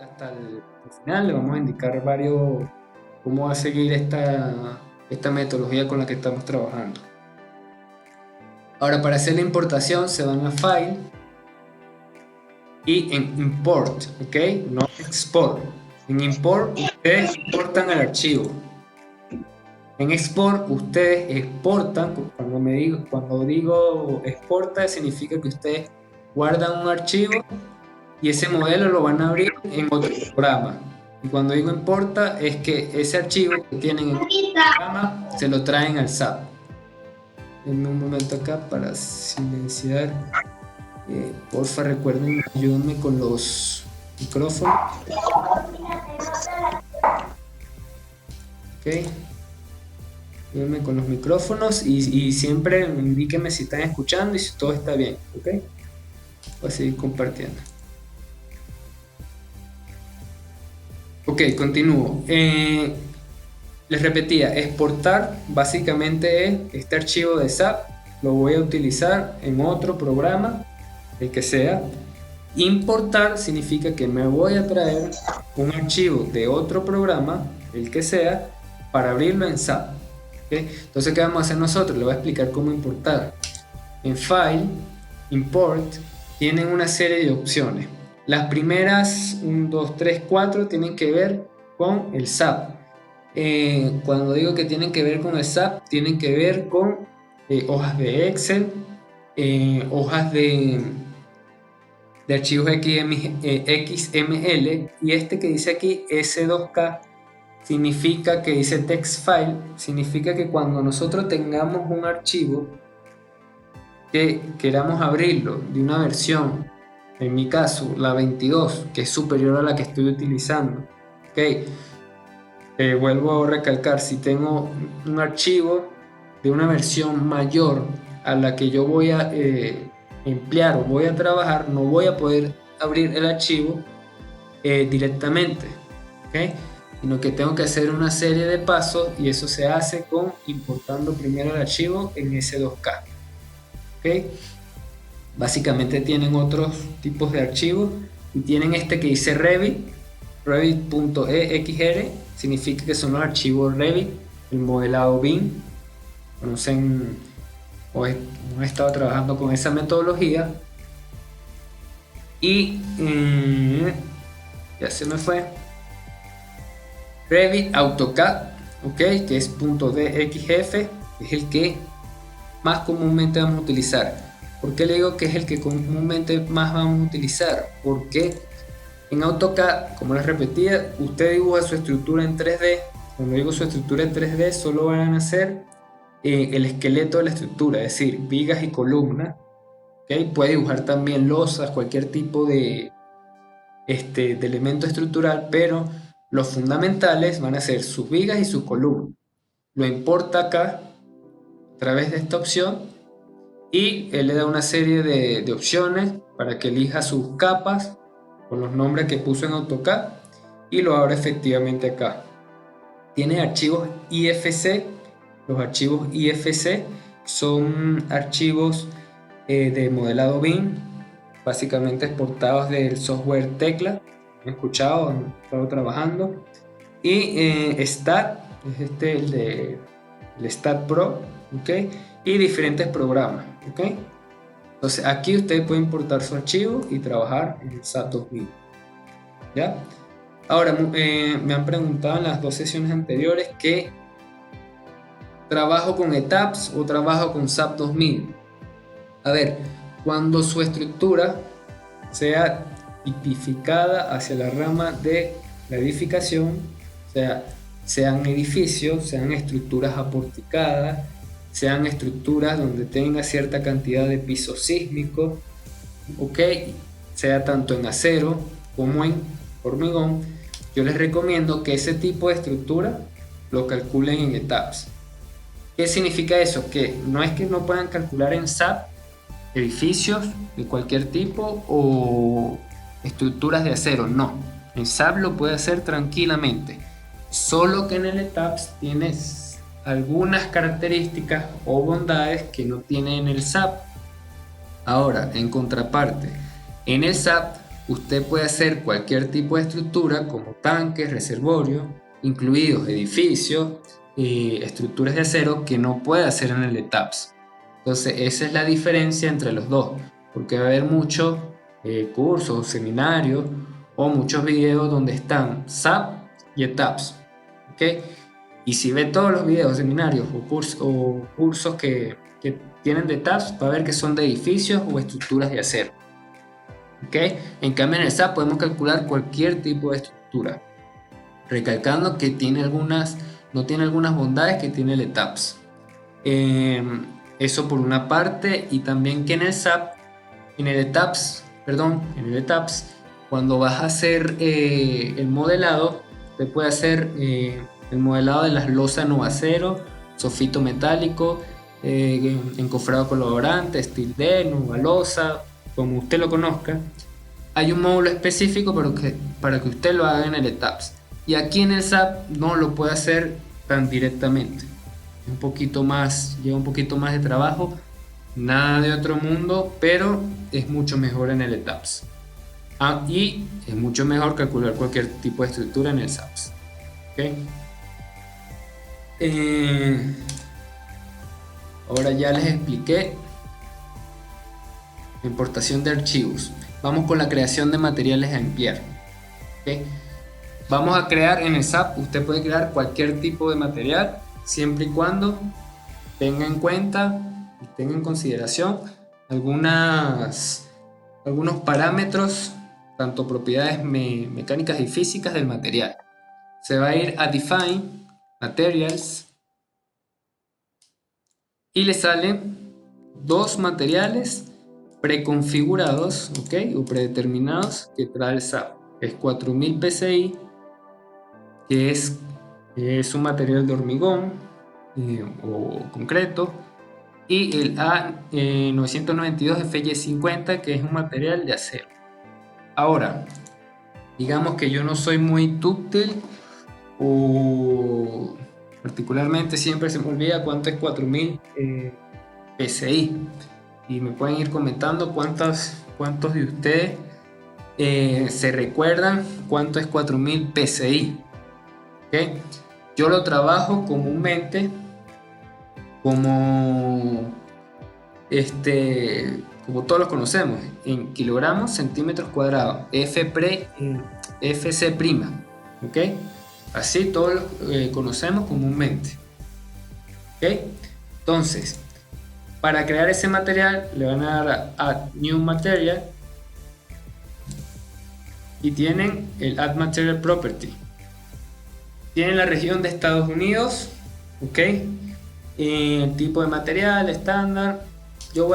hasta el final. Le vamos a indicar cómo va a seguir esta metodología con la que estamos trabajando. Ahora, para hacer la importación se van a File y en Import, ¿ok? No Export. En Import ustedes importan el archivo. En Export ustedes exportan. Cuando digo exporta, significa que ustedes guardan un archivo y ese modelo lo van a abrir en otro programa. Y cuando digo importa, es que ese archivo que tienen en otro programa se lo traen al SAP. En un momento acá para silenciar. Porfa, recuerden, ayúdenme con los micrófonos. Ok. Ayúdenme con los micrófonos y siempre indíquenme si están escuchando y si todo está bien. Ok. Voy a seguir compartiendo. Ok, continúo. Les repetía, exportar básicamente es este archivo de SAP, lo voy a utilizar en otro programa, el que sea. Importar significa que me voy a traer un archivo de otro programa, el que sea, para abrirlo en SAP. ¿Okay? Entonces, ¿qué vamos a hacer nosotros? Le voy a explicar cómo importar. En File, Import, tienen una serie de opciones. Las primeras 1, 2, 3, 4 tienen que ver con el SAP. Cuando digo que tienen que ver con el SAP, tienen que ver con hojas de Excel, hojas de archivos XML, y este que dice aquí S2K significa que dice text file, significa que cuando nosotros tengamos un archivo que queramos abrirlo de una versión, en mi caso la 22, que es superior a la que estoy utilizando, ok. Vuelvo a recalcar, si tengo un archivo de una versión mayor a la que yo voy a emplear o voy a trabajar, no voy a poder abrir el archivo directamente, ¿okay? Sino que tengo que hacer una serie de pasos y eso se hace importando primero el archivo en S2K. ¿Okay? Básicamente tienen otros tipos de archivos y tienen este que dice Revit.exr, significa que son los archivos Revit, el modelado BIM. Conocen o hemos estado trabajando con esa metodología. Y ya se me fue. Revit AutoCAD, ok, que es .dxf, es el que más comúnmente vamos a utilizar. ¿Por qué le digo que es el que comúnmente más vamos a utilizar? Porque en AutoCAD, como les repetía, usted dibuja su estructura en 3D. Cuando digo su estructura en 3D, solo van a hacer el esqueleto de la estructura, es decir, vigas y columnas. ¿Okay? Puede dibujar también losas, cualquier tipo de elemento estructural, pero los fundamentales van a ser sus vigas y sus columnas. Lo importa acá a través de esta opción y él le da una serie de opciones para que elija sus capas con los nombres que puso en AutoCAD y lo abra efectivamente acá. Tiene archivos IFC. Los archivos IFC son archivos de modelado BIM, básicamente exportados del software Tecla. He escuchado, han estado trabajando. Y STAT, es el STAT Pro, ¿ok? Y diferentes programas, ¿ok? Entonces aquí usted puede importar su archivo y trabajar en el SAP 2000, ¿ya? Ahora, me han preguntado en las 2 sesiones anteriores que trabajo con ETAPS o trabajo con SAP 2000. A ver, cuando su estructura sea tipificada hacia la rama de la edificación, o sea, sean edificios, sean estructuras aporticadas, sean estructuras donde tenga cierta cantidad de piso sísmico, ok, sea tanto en acero como en hormigón, yo les recomiendo que ese tipo de estructura lo calculen en ETAPS. ¿Qué significa eso? Que no es que no puedan calcular en SAP edificios de cualquier tipo o estructuras de acero, no. En SAP lo puede hacer tranquilamente, solo que en el ETAPS tienes algunas características o bondades que no tiene en el SAP. Ahora, en contraparte, en el SAP usted puede hacer cualquier tipo de estructura como tanques, reservorios, incluidos edificios, estructuras de acero que no puede hacer en el ETABS. Entonces esa es la diferencia entre los dos, porque va a haber muchos cursos, seminarios o muchos videos donde están SAP y ETABS. ¿Okay? Y si ve todos los videos, seminarios o cursos que tienen de ETABS, va a ver que son de edificios o estructuras de acero. ¿Okay? En cambio en el SAP podemos calcular cualquier tipo de estructura, recalcando que no tiene algunas bondades que tiene el ETABS. Eso por una parte, y también que en el SAP, en el ETABS, cuando vas a hacer el modelado, te puede hacer el modelado de las losas Novacero, sofito metálico, encofrado colaborante, steel D, Novalosa, como usted lo conozca. Hay un módulo específico para que usted lo haga en el ETABS. Y aquí en el SAP no lo puede hacer tan directamente. Lleva un poquito más de trabajo, nada de otro mundo, pero es mucho mejor en el ETABS. Y es mucho mejor calcular cualquier tipo de estructura en el SAPS. ¿Okay? Ahora ya les expliqué la importación de archivos. Vamos con la creación de materiales a enviar. ¿Okay? Vamos a crear en el SAP, usted puede crear cualquier tipo de material, siempre y cuando tenga en cuenta y tenga en consideración algunos parámetros, tanto propiedades mecánicas y físicas del material. Se va a ir a Define, Materials, y le salen dos materiales preconfigurados, ¿okay? O predeterminados que trae el SAP. Es 4000 PSI, que es un material de hormigón o concreto, y el A992 FY50, que es un material de acero. Ahora, digamos que yo no soy muy dúctil, o particularmente siempre se me olvida cuánto es 4000 PSI, y me pueden ir comentando cuántos de ustedes se recuerdan cuánto es 4000 PSI. ¿Okay? Yo lo trabajo comúnmente como todos lo conocemos, en kilogramos centímetros cuadrados, FC prima, ¿ok? Así todos lo conocemos comúnmente, ¿ok? Entonces, para crear ese material le van a dar a Add New Material y tienen el Add Material Property. Tienen la región de Estados Unidos, ¿ok? El tipo de material estándar. Yo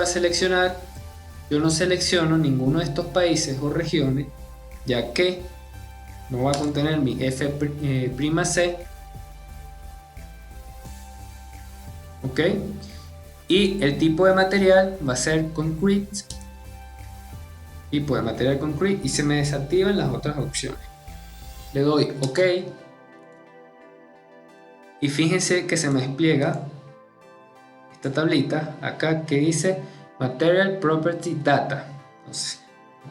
no selecciono ninguno de estos países o regiones, ya que no va a contener mi F'C, ¿ok? Y el tipo de material va a ser concrete, tipo de material concrete, y se me desactivan las otras opciones. Le doy OK, y fíjense que se me despliega esta tablita acá que dice Material Property Data. Entonces,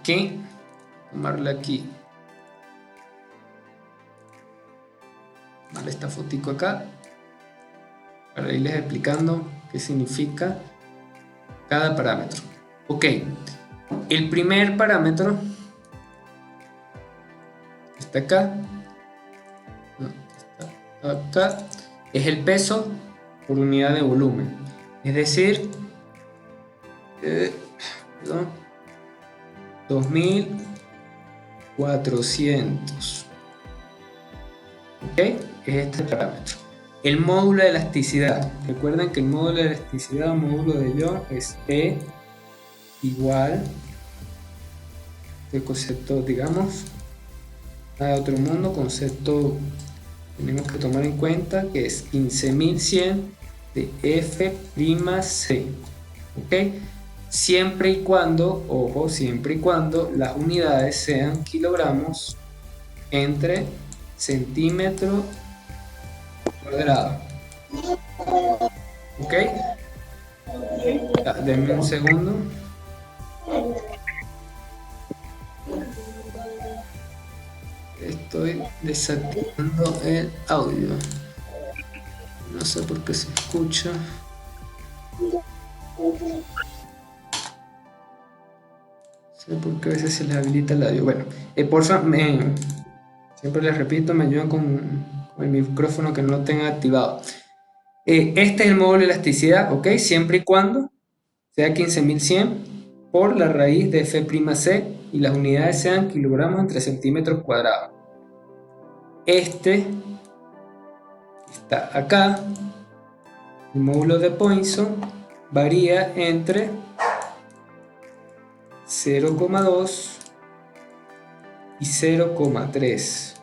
aquí, tomarle aquí, tomarle esta fotico acá para irles explicando qué significa cada parámetro. Ok, el primer parámetro está acá, es el peso por unidad de volumen, es decir, 2400. ¿Ok? Es este parámetro. El módulo de elasticidad. Recuerden que el módulo de elasticidad o módulo de Young es E igual, el concepto, digamos, nada de otro mundo, concepto tenemos que tomar en cuenta que es 15100 de F'C. ¿Ok? Siempre y cuando, ojo, siempre y cuando las unidades sean kilogramos entre centímetro cuadrado. ¿Ok? Ya, denme un segundo. Estoy desactivando el audio. No sé por qué se escucha. No sé por qué a veces se les habilita el audio. Bueno, porfa, siempre les repito, me ayudan con el micrófono que no lo tenga activado. Este es el módulo de elasticidad, ¿ok? Siempre y cuando sea 15.100 por la raíz de F'C y las unidades sean kilogramos entre centímetros cuadrados. Este está acá. El módulo de Poisson varía entre 0,2 y 0,3,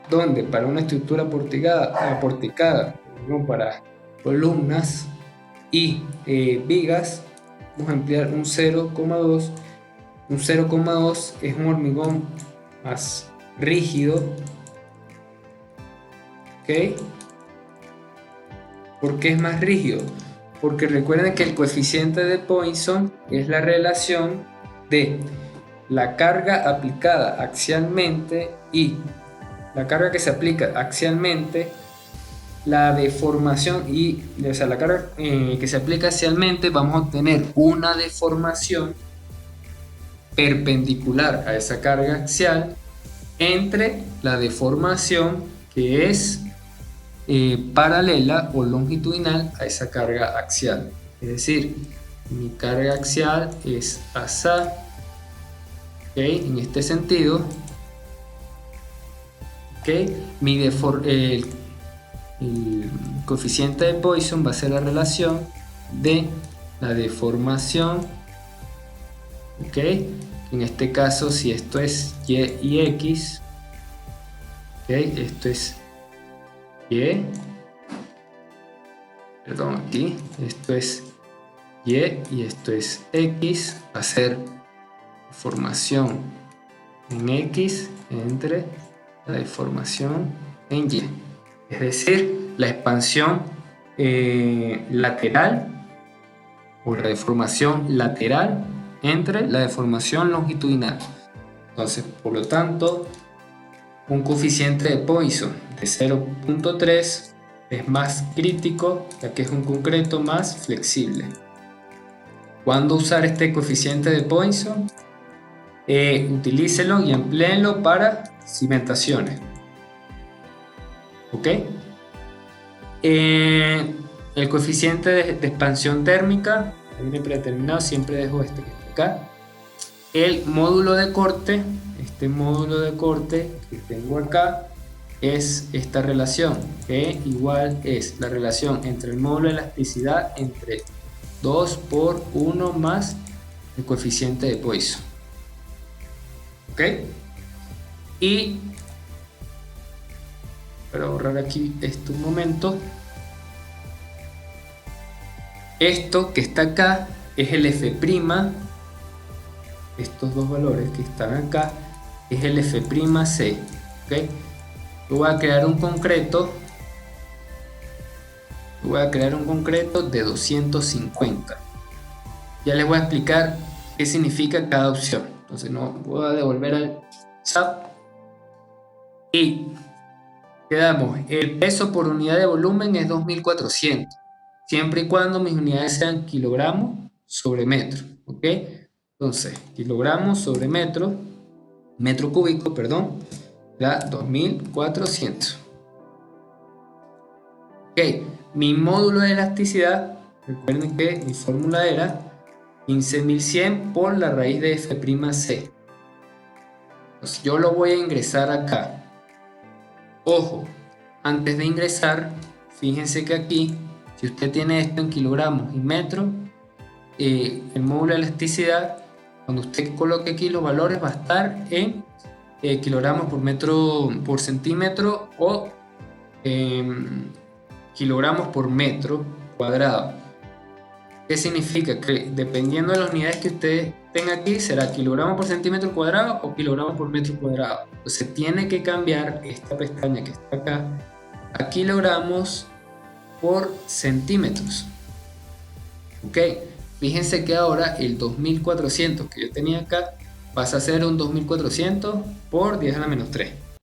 donde para una estructura porticada, no para columnas y vigas, vamos a emplear un 0,2. Un 0,2 es un hormigón más rígido, ¿ok? ¿Por qué es más rígido? Porque recuerden que el coeficiente de Poisson es la relación de la carga aplicada axialmente y la carga que se aplica axialmente, la deformación y, o sea, la carga que se aplica axialmente, vamos a obtener una deformación perpendicular a esa carga axial entre la deformación que es paralela o longitudinal a esa carga axial. Es decir, mi carga axial es asá, ¿okay? En este sentido, ¿okay? El coeficiente de Poisson va a ser la relación de la deformación, ¿okay? En este caso, si esto es y y x, ¿okay? Esto es y, perdón, aquí esto es y esto es x, va a ser deformación en x entre la deformación en y, es decir, la expansión lateral o la deformación lateral entre la deformación longitudinal. Entonces, por lo tanto, un coeficiente de Poisson de 0,3 es más crítico, ya que es un concreto más flexible. ¿Cuándo usar este coeficiente de Poisson? Utilícelo y empléenlo para cimentaciones. ¿Ok? El coeficiente de expansión térmica viene predeterminado, siempre dejo este que está acá. El módulo de corte, este módulo de corte que tengo acá, es esta relación, que igual es la relación entre el módulo de elasticidad entre 2 por 1 más el coeficiente de Poisson. ¿Ok? Y para borrar aquí esto un momento, esto que está acá es el F', estos dos valores que están acá es el F'C, ¿ok? Yo voy a crear un concreto de 250. Ya les voy a explicar qué significa cada opción. Entonces no voy a devolver al chat y quedamos, el peso por unidad de volumen es 2400, siempre y cuando mis unidades sean kilogramos sobre metro, ¿ok? Entonces, kilogramos sobre metro cúbico, perdón, da 2400. Ok, mi módulo de elasticidad, recuerden que mi fórmula era 15.100 por la raíz de F'C. Entonces, yo lo voy a ingresar acá. Ojo, antes de ingresar, fíjense que aquí, si usted tiene esto en kilogramos y metros, el módulo de elasticidad, cuando usted coloque aquí los valores, va a estar en kilogramos por metro por centímetro o kilogramos por metro cuadrado. ¿Qué significa? Que dependiendo de las unidades que usted tenga aquí, será kilogramos por centímetro cuadrado o kilogramos por metro cuadrado. Entonces tiene que cambiar esta pestaña que está acá a kilogramos por centímetros. Ok, fíjense que ahora el 2400 que yo tenía acá pasa a ser un 2400 por 10 a la menos 3.